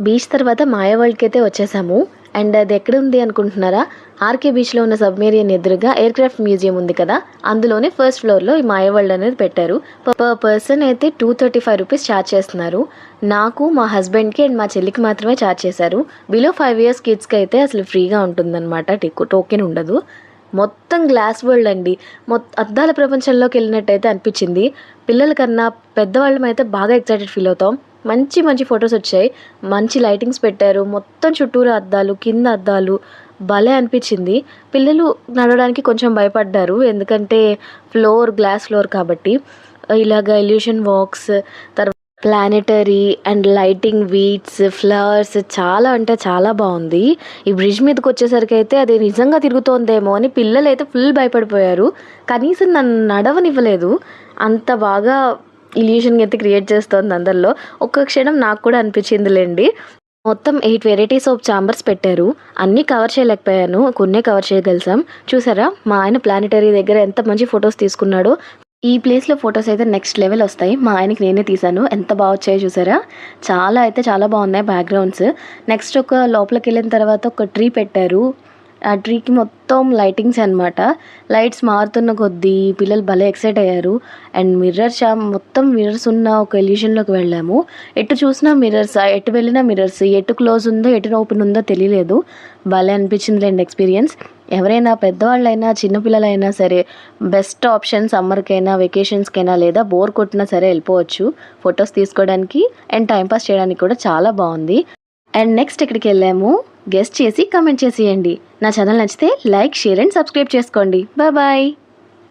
Beach తర్వాత మాయా వరల్డ్‌కి అయితే వచ్చేసాము. అండ్ అది ఎక్కడుంది అనుకుంటున్నారా? ఆర్‌కే బీచ్‌లో ఉన్న సబ్‌మెరీన్ ఎదురుగా ఎయిర్‌క్రాఫ్ట్ మ్యూజియం ఉంది కదా! అందులోనే ఫస్ట్ ఫ్లోర్‌లో ఈ మాయా వరల్డ్ అనేది పెట్టారు. పర్ పర్సన్ అయితే రూ. 235 ఛార్జ్ చేస్తున్నారు. నాకు, మా హస్బెండ్‌కి అండ్ మా చెల్లికి మాత్రమే ఛార్జ్ చేశారు. బిలో 5 ఇయర్స్ కిడ్స్‌కి అయితే అసలు ఫ్రీగా ఉంటుందన్నమాట. టోకెన్ ఉండదు. మొత్తం గ్లాస్ వరల్డ్ అండి. అద్దాల ప్రపంచంలోకి వెళ్ళినట్టయితే అనిపించింది. పిల్లల కన్నా పెద్దవాళ్ళమైతే బాగా ఎక్సైటెడ్ ఫీల్ అవుతాం. మంచి మంచి ఫొటోస్ వచ్చాయి. మంచి లైటింగ్స్ పెట్టారు. మొత్తం చుట్టూరా అద్దాలు, కింద అద్దాలు భలే అనిపించింది. పిల్లలు నడవడానికి కొంచెం భయపడ్డారు. ఎందుకంటే గ్లాస్ ఫ్లోర్ కాబట్టి. ఇలాగ illusion walks, planetary and lighting weeds, flowers చాలా అంటే చాలా బాగుంది. ఈ బ్రిడ్జ్ మీదకి వచ్చేసరికి అయితే అది నిజంగా తిరుగుతోందేమో అని పిల్లలైతే ఫుల్ భయపడిపోయారు. కనీసం నన్ను నడవనివ్వలేదు. అంత బాగా ఇల్యూషన్ అయితే క్రియేట్ చేస్తోంది అందరిలో. ఒక్క క్షణం నాకు కూడా అనిపించిందిలేండి. మొత్తం 8 వెరైటీస్ ఆఫ్ చాంబర్స్ పెట్టారు. అన్నీ కవర్ చేయలేకపోయాను. కొన్నే కవర్ చేయగలిసాం. చూసారా మా ఆయన ప్లానెటరీ దగ్గర ఎంత మంచి ఫొటోస్ తీసుకున్నాడో. ఈ ప్లేస్‌లో ఫోటోస్ అయితే నెక్స్ట్ లెవెల్ వస్తాయి. మా ఆయనకి నేనే తీశాను. ఎంత బాగా వచ్చాయో చూసారా? చాలా అయితే చాలా బాగున్నాయి బ్యాక్‌గ్రౌండ్స్. నెక్స్ట్ లోపలికెళ్ళిన తర్వాత ఒక ట్రీ పెట్టారు. ఆ ట్రీకి మొత్తం లైటింగ్స్ అనమాట. లైట్స్ మారుతున్న కొద్దీ పిల్లలు భలే ఎక్సైట్ అయ్యారు. అండ్ మొత్తం మిర్రర్స్ ఉన్న ఒక ఎల్యూషన్‌లోకి వెళ్ళాము. ఎటు చూసినా మిర్రర్స్, ఎటు వెళ్ళినా మిర్రర్స్. ఎటు క్లోజ్ ఉందో, ఎటు ఓపెన్ ఉందో తెలియలేదు. భలే అనిపించిందిలేండి ఎక్స్‌పీరియన్స్. ఎవరైనా పెద్దవాళ్ళైనా, చిన్నపిల్లలైనా సరే బెస్ట్ ఆప్షన్ సమ్మర్‌కైనా, వెకేషన్స్‌కైనా లేదా బోర్ కొట్టినా సరే వెళ్ళిపోవచ్చు. ఫొటోస్ తీసుకోవడానికి అండ్ టైమ్ పాస్ చేయడానికి కూడా చాలా బాగుంది. అండ్ నెక్స్ట్ ఎక్కడికెళ్ళాము గెస్ చేసి కామెంట్ చేసేయండి. నా ఛానల్ నచ్చితే లైక్, షేర్ అండ్ సబ్స్క్రైబ్ చేసుకోండి. బాయ్.